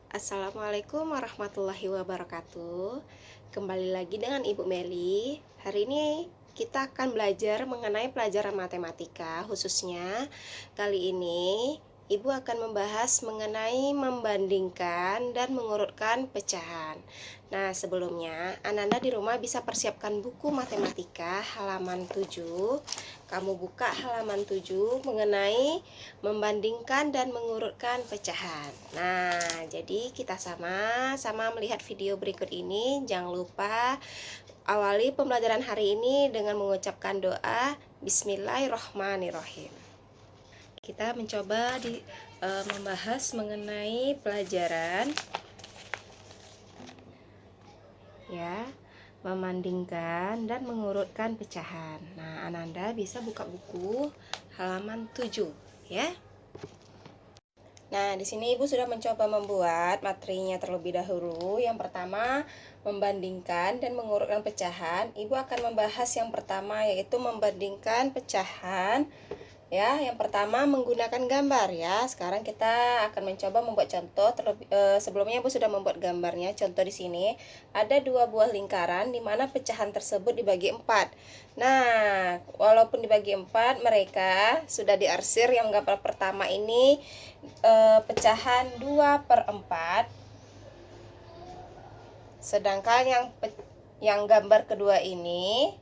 Assalamualaikum warahmatullahi wabarakatuh. Kembali lagi dengan Ibu Meli. Hari ini kita akan belajar mengenai pelajaran matematika. Khususnya kali ini Ibu akan membahas mengenai membandingkan dan mengurutkan pecahan. Nah, sebelumnya Ananda di rumah bisa persiapkan buku matematika halaman 7. Kamu buka halaman 7 mengenai membandingkan dan mengurutkan pecahan. Nah, jadi kita sama-sama melihat video berikut ini. Jangan lupa awali pembelajaran hari ini dengan mengucapkan doa Bismillahirrohmanirrohim. Kita mencoba membahas mengenai pelajaran membandingkan dan mengurutkan pecahan. Nah, Ananda bisa buka buku halaman 7 ya. Nah, di sini Ibu sudah mencoba membuat materinya terlebih dahulu. Yang pertama, membandingkan dan mengurutkan pecahan. Ibu akan membahas yang pertama, yaitu membandingkan pecahan. Ya, yang pertama menggunakan gambar ya. Sekarang kita akan mencoba membuat contoh. Sebelumnya Ibu sudah membuat gambarnya. Contoh di sini ada dua buah lingkaran di mana pecahan tersebut dibagi 4. Nah, walaupun dibagi 4, mereka sudah diarsir. Yang gambar pertama ini pecahan 2/4. Sedangkan yang gambar kedua ini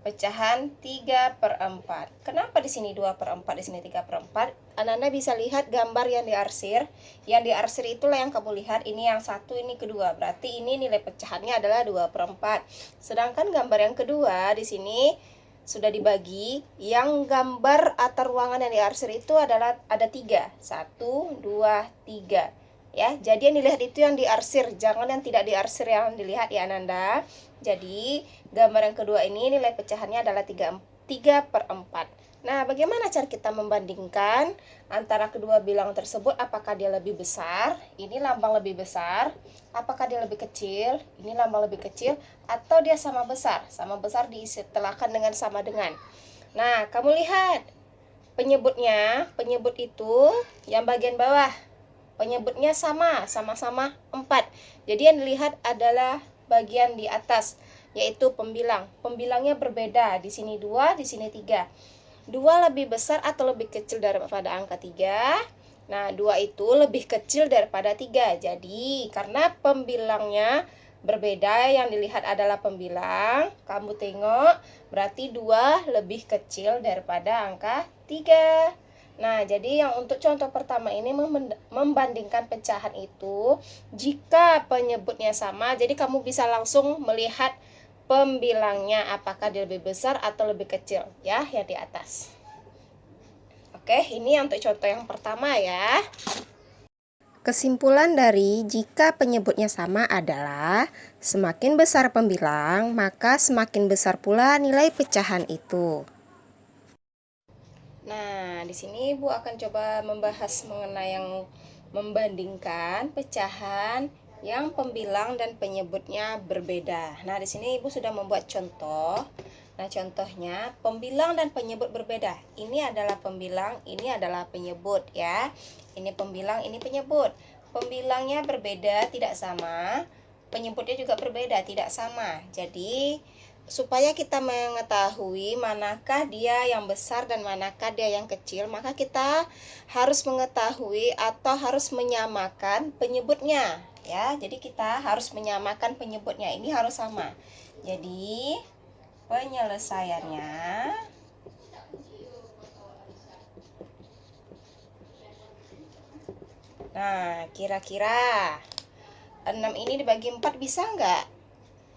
pecahan 3/4. Kenapa di sini 2/4, di sini 3/4? Anda bisa lihat gambar yang diarsir. Yang diarsir itulah yang kamu lihat. Ini yang satu, ini kedua. Berarti ini nilai pecahannya adalah 2/4. Sedangkan gambar yang kedua di sini sudah dibagi. Yang gambar atau ruangan yang diarsir itu adalah ada 3. 1, 2, 3. Ya, jadi yang dilihat itu yang diarsir, jangan yang tidak diarsir yang dilihat ya Ananda. Jadi gambar yang kedua ini nilai pecahannya adalah 3/4. Nah, bagaimana cara kita membandingkan antara kedua bilang tersebut? Apakah dia lebih besar? Ini lambang lebih besar. Apakah dia lebih kecil? Ini lambang lebih kecil. Atau dia sama besar? Sama besar diistilahkan dengan sama dengan. Nah, kamu lihat penyebut itu yang bagian bawah. Penyebutnya sama-sama 4. Jadi yang dilihat adalah bagian di atas, yaitu pembilang. Pembilangnya berbeda. Di sini 2, di sini 3. 2 lebih besar atau lebih kecil daripada angka 3. Nah, 2 itu lebih kecil daripada 3. Jadi, karena pembilangnya berbeda, yang dilihat adalah pembilang. Kamu tengok, berarti 2 lebih kecil daripada angka 3. Nah, jadi yang untuk contoh pertama ini membandingkan pecahan itu, jika penyebutnya sama, jadi kamu bisa langsung melihat pembilangnya apakah dia lebih besar atau lebih kecil ya, yang di atas. Oke, ini untuk contoh yang pertama ya. Kesimpulan dari jika penyebutnya sama adalah semakin besar pembilang, maka semakin besar pula nilai pecahan itu. Nah, di sini Ibu akan coba membahas mengenai yang membandingkan pecahan yang pembilang dan penyebutnya berbeda. Nah, di sini Ibu sudah membuat contoh. Nah, contohnya pembilang dan penyebut berbeda. Ini adalah pembilang, ini adalah penyebut ya. Ini pembilang, ini penyebut. Pembilangnya berbeda, tidak sama. Penyebutnya juga berbeda, tidak sama. Jadi, supaya kita mengetahui manakah dia yang besar dan manakah dia yang kecil, maka kita harus mengetahui atau harus menyamakan penyebutnya ya. Jadi kita harus menyamakan penyebutnya, ini harus sama. Jadi penyelesaiannya, nah, kira-kira 6 ini dibagi 4 bisa nggak?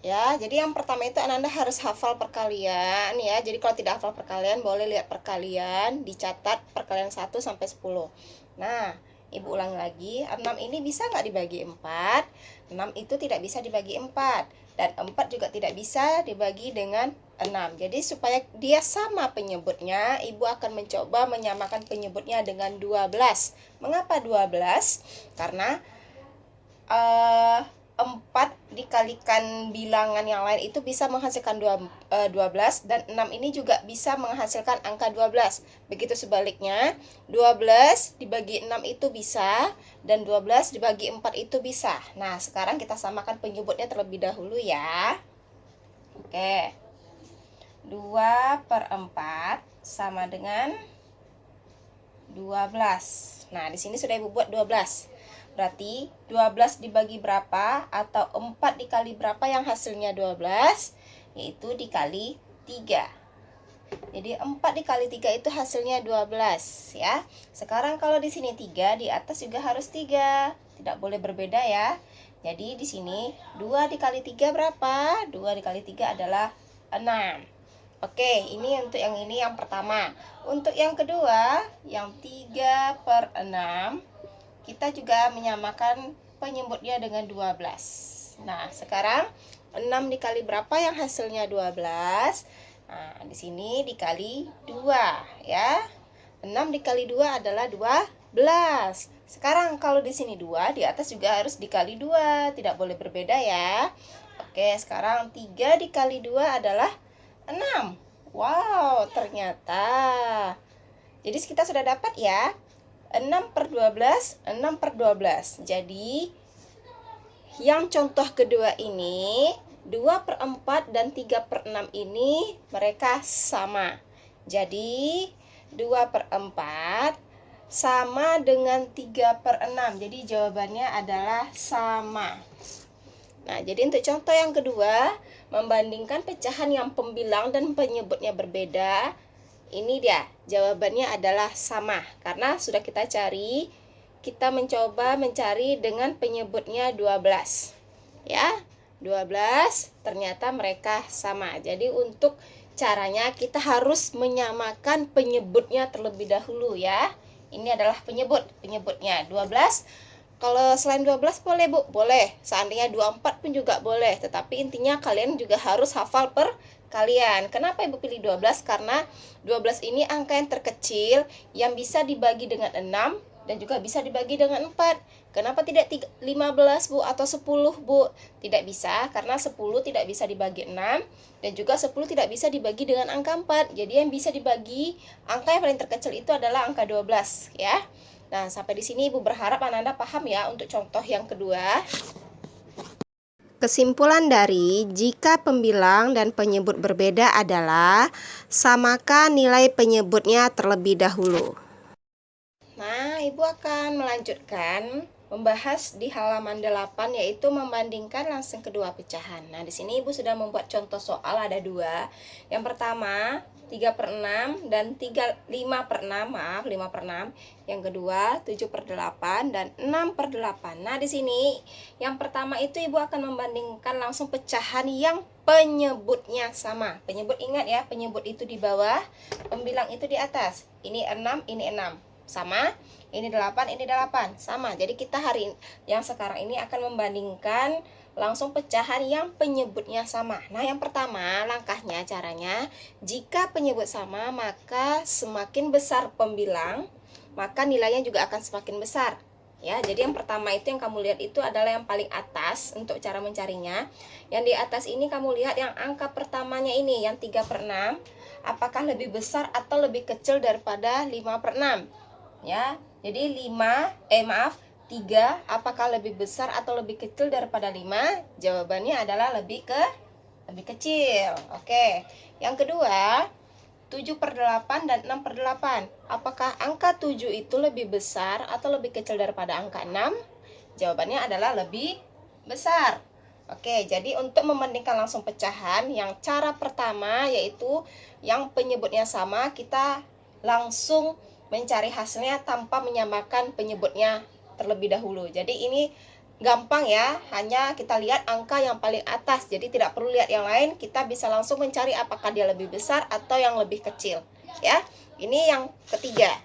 Ya, jadi yang pertama itu Ananda harus hafal perkalian ya. Jadi kalau tidak hafal perkalian, boleh lihat perkalian, dicatat perkalian 1 sampai 10. Nah, Ibu ulangi lagi, 6 ini bisa nggak dibagi 4? 6 itu tidak bisa dibagi 4. Dan 4 juga tidak bisa dibagi dengan 6. Jadi supaya dia sama penyebutnya, Ibu akan mencoba menyamakan penyebutnya dengan 12. Mengapa 12? Karena 4 dikalikan bilangan yang lain itu bisa menghasilkan 12, dan 6 ini juga bisa menghasilkan angka 12. Begitu sebaliknya, 12 dibagi 6 itu bisa, dan 12 dibagi 4 itu bisa. Nah, sekarang kita samakan penyebutnya terlebih dahulu ya. Oke. 2/4 sama dengan 12. Nah, di sini sudah Ibu buat 12. Berarti 12 dibagi berapa atau 4 dikali berapa yang hasilnya 12? Yaitu dikali 3. Jadi 4 dikali 3 itu hasilnya 12 ya. Sekarang kalau di sini 3, di atas juga harus 3. Tidak boleh berbeda ya. Jadi di sini 2 dikali 3 berapa? 2 dikali 3 adalah 6. Oke, ini untuk yang ini yang pertama. Untuk yang kedua, yang 3/6, kita juga menyamakan penyebutnya dengan 12. Nah, sekarang 6 dikali berapa yang hasilnya 12? Nah, di sini dikali 2 ya. 6 dikali 2 adalah 12. Sekarang kalau di sini 2, di atas juga harus dikali 2. Tidak boleh berbeda ya. Oke, sekarang 3 dikali 2 adalah 6. Wow, ternyata. Jadi kita sudah dapat ya. 6/12, 6/12. Jadi yang contoh kedua ini 2/4 dan 3/6 ini mereka sama. Jadi 2/4 sama dengan 3/6. Jadi jawabannya adalah sama. Nah, jadi untuk contoh yang kedua, membandingkan pecahan yang pembilang dan penyebutnya berbeda. Ini dia, jawabannya adalah sama. Karena sudah kita cari, kita mencoba mencari dengan penyebutnya 12. Ya, 12 ternyata mereka sama. Jadi untuk caranya kita harus menyamakan penyebutnya terlebih dahulu ya. Ini adalah penyebutnya 12. Kalau selain 12 boleh Bu? Boleh. Seandainya 24 pun juga boleh. Tetapi intinya kalian juga harus hafal per kalian. Kenapa Ibu pilih 12? Karena 12 ini angka yang terkecil yang bisa dibagi dengan 6 dan juga bisa dibagi dengan 4. Kenapa tidak 15 Bu atau 10 Bu? Tidak bisa karena 10 tidak bisa dibagi 6 dan juga 10 tidak bisa dibagi dengan angka 4. Jadi yang bisa dibagi angka yang paling terkecil itu adalah angka 12 ya. Nah, sampai di sini Ibu berharap Anda paham ya untuk contoh yang kedua. Kesimpulan dari jika pembilang dan penyebut berbeda adalah samakan nilai penyebutnya terlebih dahulu. Nah, Ibu akan melanjutkan membahas di halaman 8 yaitu membandingkan langsung kedua pecahan. Nah, di sini Ibu sudah membuat contoh soal ada 2. Yang pertama 3/6 dan 5/6, maaf 5/6. Yang kedua 7/8 dan 6/8. Nah, di sini yang pertama itu Ibu akan membandingkan langsung pecahan yang penyebutnya sama. Penyebut ingat ya, penyebut itu di bawah, pembilang itu di atas. Ini 6, ini 6. Sama, ini 8, ini 8. Sama. Jadi kita hari yang sekarang ini akan membandingkan langsung pecahan yang penyebutnya sama. Nah, yang pertama langkahnya caranya, jika penyebut sama maka semakin besar pembilang, maka nilainya juga akan semakin besar. Ya, jadi yang pertama itu yang kamu lihat itu adalah yang paling atas untuk cara mencarinya. Yang di atas ini kamu lihat yang angka pertamanya ini yang 3/6, apakah lebih besar atau lebih kecil daripada 5/6? Ya, jadi 3 apakah lebih besar atau lebih kecil daripada 5? Jawabannya adalah lebih kecil. Oke. Yang kedua, 7/8 dan 6/8. Apakah angka 7 itu lebih besar atau lebih kecil daripada angka 6? Jawabannya adalah lebih besar. Oke, jadi untuk membandingkan langsung pecahan, yang cara pertama yaitu yang penyebutnya sama, kita langsung mencari hasilnya tanpa menyamakan penyebutnya terlebih dahulu. Jadi ini gampang ya, hanya kita lihat angka yang paling atas. Jadi tidak perlu lihat yang lain, kita bisa langsung mencari apakah dia lebih besar atau yang lebih kecil. Ya, ini yang ketiga.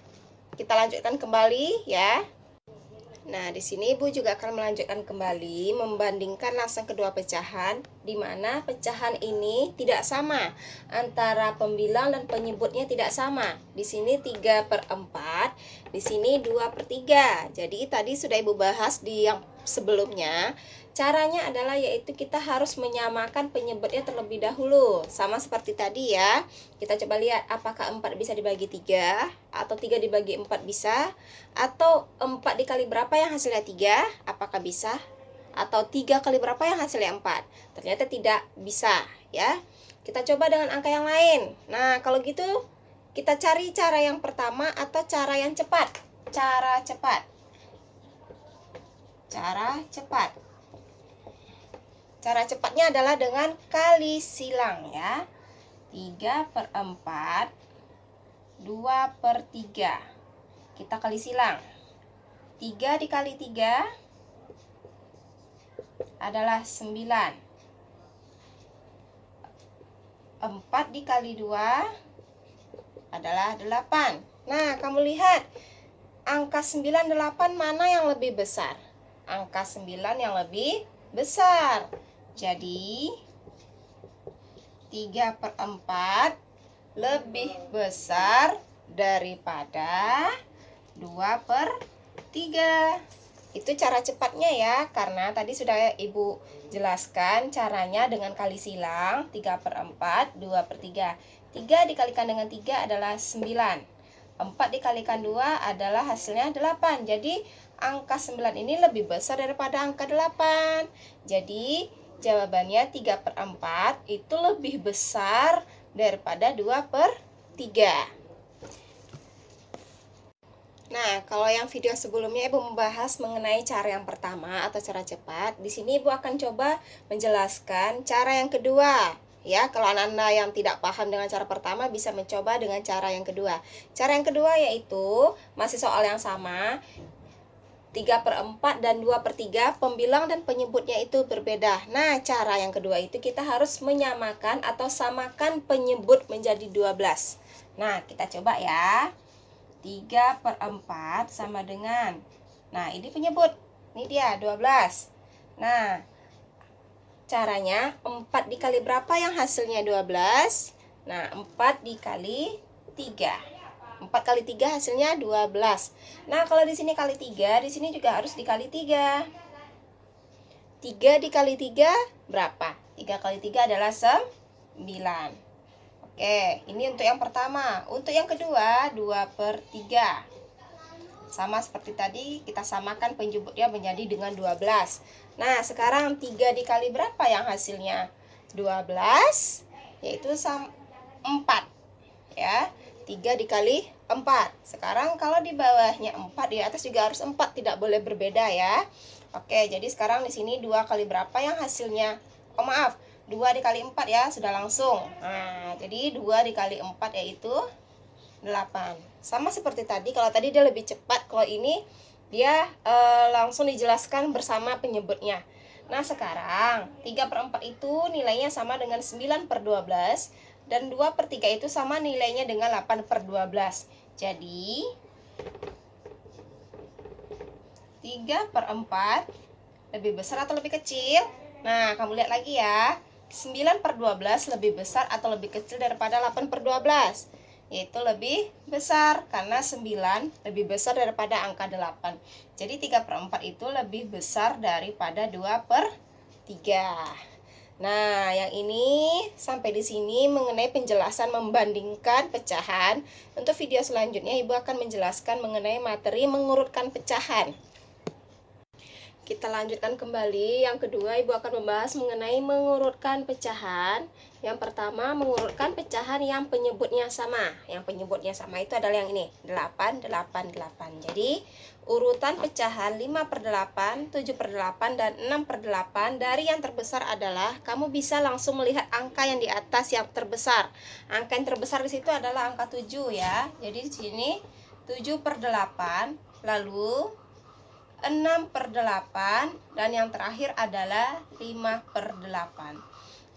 Kita lanjutkan kembali ya. Nah, di sini Ibu juga akan melanjutkan kembali membandingkan langsung kedua pecahan, di mana pecahan ini tidak sama antara pembilang dan penyebutnya tidak sama. Di sini 3/4, di sini 2/3. Jadi tadi sudah Ibu bahas di yang sebelumnya, caranya adalah yaitu kita harus menyamakan penyebutnya terlebih dahulu. Sama seperti tadi ya. Kita coba lihat apakah 4 bisa dibagi 3 atau 3 dibagi 4 bisa, atau 4 dikali berapa yang hasilnya 3, apakah bisa, atau 3 kali berapa yang hasilnya 4. Ternyata tidak bisa ya. Kita coba dengan angka yang lain. Nah, kalau gitu kita cari cara yang pertama atau cara yang cepat. Cara cepat. Cara cepat. Cara cepatnya adalah dengan kali silang ya. 3/4, 2/3. Kita kali silang. 3 dikali 3 adalah 9. 4 dikali 2 adalah 8. Nah, kamu lihat angka 9, 8 mana yang lebih besar? Angka 9 yang lebih besar. Jadi 3/4 lebih besar daripada 2/3. Itu cara cepatnya ya, karena tadi sudah Ibu jelaskan caranya dengan kali silang. 3/4, 2/3. 3 dikalikan dengan 3 adalah 9. 4 dikalikan 2 adalah hasilnya 8. Jadi angka 9 ini lebih besar daripada angka 8. Jadi jawabannya 3/4 itu lebih besar daripada 2/3. Nah, kalau yang video sebelumnya Ibu membahas mengenai cara yang pertama atau cara cepat, di sini Ibu akan coba menjelaskan cara yang kedua. Ya, kalau anak-anak yang tidak paham dengan cara pertama bisa mencoba dengan cara yang kedua. Cara yang kedua yaitu masih soal yang sama. 3/4 dan 2/3 pembilang dan penyebutnya itu berbeda. Nah, cara yang kedua itu kita harus menyamakan atau samakan penyebut menjadi 12. Nah, kita coba ya. 3/4 sama dengan, nah ini penyebut, ini dia 12. Nah, caranya 4 dikali berapa yang hasilnya 12? Nah, 4 dikali 3. 4 kali 3 hasilnya 12. Nah, kalau di sini kali 3, di sini juga harus dikali 3. 3 dikali 3 berapa? 3 kali 3 adalah 9. Oke, ini untuk yang pertama. Untuk yang kedua, 2/3. Sama seperti tadi, kita samakan penyebutnya menjadi dengan 12. Nah, sekarang 3 dikali berapa yang hasilnya 12? Yaitu 4. Ya, 3 dikali 4. Sekarang kalau di bawahnya 4, di atas juga harus 4, tidak boleh berbeda ya. Oke, jadi sekarang di sini 2 kali berapa yang hasilnya? Oh, maaf. 2 dikali 4 ya, sudah langsung. Nah, jadi 2 dikali 4 yaitu 8. Sama seperti tadi, kalau tadi dia lebih cepat, kalau ini dia langsung dijelaskan bersama penyebutnya. Nah, sekarang 3/4 itu nilainya sama dengan 9/12 dan 2/3 itu sama nilainya dengan 8/12. Jadi 3/4 lebih besar atau lebih kecil? Nah, kamu lihat lagi ya. 9/12 lebih besar atau lebih kecil daripada 8/12? Yaitu lebih besar, karena 9 lebih besar daripada angka 8. Jadi 3/4 itu lebih besar daripada 2/3. Nah, yang ini sampai di sini mengenai penjelasan membandingkan pecahan. Untuk video selanjutnya Ibu akan menjelaskan mengenai materi mengurutkan pecahan. Kita lanjutkan kembali. Yang kedua, Ibu akan membahas mengenai mengurutkan pecahan. Yang pertama, mengurutkan pecahan yang penyebutnya sama. Yang penyebutnya sama itu adalah yang ini, 8, 8, 8. Jadi, urutan pecahan 5/8, 7/8, dan 6/8 dari yang terbesar adalah, kamu bisa langsung melihat angka yang di atas yang terbesar. Angka yang terbesar di situ adalah angka 7 ya. Jadi, di sini 7/8, lalu 6/8, dan yang terakhir adalah 5/8.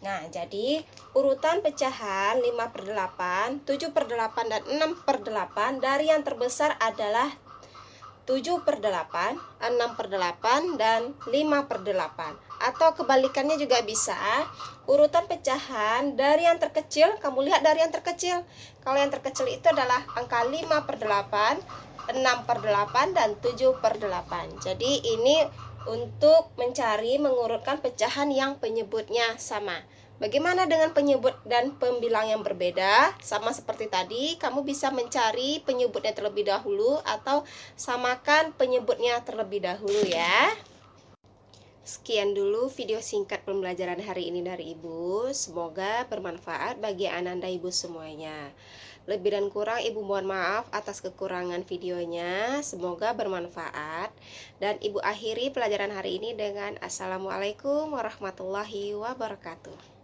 Nah, jadi urutan pecahan 5/8, 7/8, dan 6/8 dari yang terbesar adalah 7/8, 6/8, dan 5/8. Atau kebalikannya juga bisa. Urutan pecahan dari yang terkecil, kamu lihat dari yang terkecil. Kalau yang terkecil itu adalah angka 5/8, 6/8, dan 7/8. Jadi ini untuk mencari mengurutkan pecahan yang penyebutnya sama. Bagaimana dengan penyebut dan pembilang yang berbeda? Sama seperti tadi, kamu bisa mencari penyebutnya terlebih dahulu atau samakan penyebutnya terlebih dahulu ya. Sekian dulu video singkat pembelajaran hari ini dari Ibu. Semoga bermanfaat bagi Ananda Ibu semuanya. Lebih dan kurang Ibu mohon maaf atas kekurangan videonya. Semoga bermanfaat. Dan Ibu akhiri pelajaran hari ini dengan Assalamualaikum warahmatullahi wabarakatuh.